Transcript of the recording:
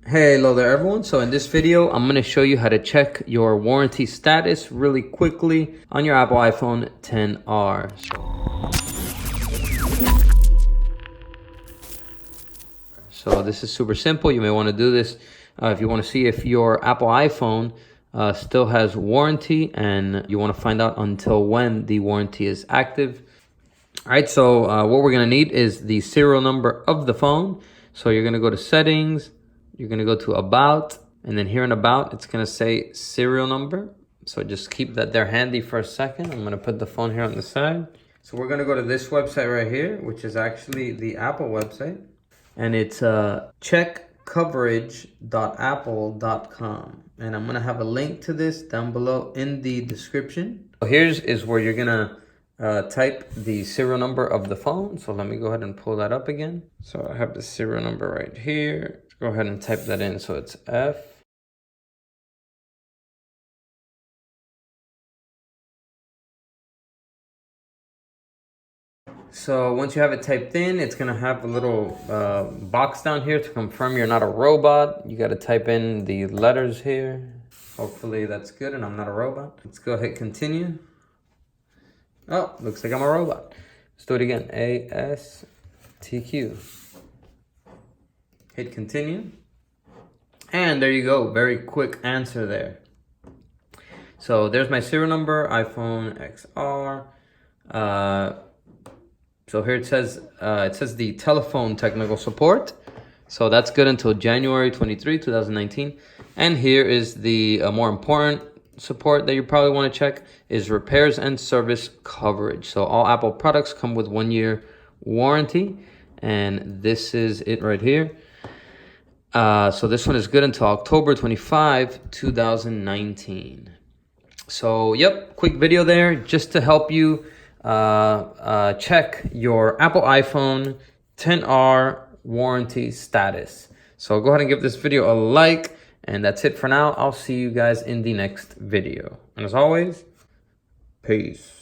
Hello there everyone. So in this video, I'm going to show you how to check your warranty status really quickly on your Apple iPhone XR. So this is super simple. You may want to do this if you want to see if your Apple iPhone still has warranty and you want to find out until when the warranty is active. All right, so what we're going to need is the serial number of the phone. So you're going to go to settings. You're going to go to about, and then here in about, it's going to say serial number. So just keep that there handy for a second. I'm going to put the phone here on the side. So we're going to go to this website right here, which is actually the Apple website. And it's checkcoverage.apple.com. And I'm going to have a link to this down below in the description. So here's where you're going to type the serial number of the phone. So let me go ahead and pull that up again. So I have the serial number right here. Go ahead and type that in. So it's F. So once you have it typed in, it's going to have a little box down here to confirm you're not a robot. You got to type in the letters here. Hopefully that's good and I'm not a robot. Let's go ahead and continue. Oh, looks like I'm a robot. Let's do it again. ASTQ. Hit continue. And there you go. Very quick answer there. So there's my serial number, iPhone XR. So here it says the telephone technical support. So that's good until January 23, 2019. And here is the more important support that you probably want to check is repairs and service coverage. So all Apple products come with 1 year warranty. And this is it right here. So this one is good until October 25, 2019. So, yep, quick video there just to help you check your Apple iPhone XR warranty status. So go ahead and give this video a like, and that's it for now. I'll see you guys in the next video. And as always, peace.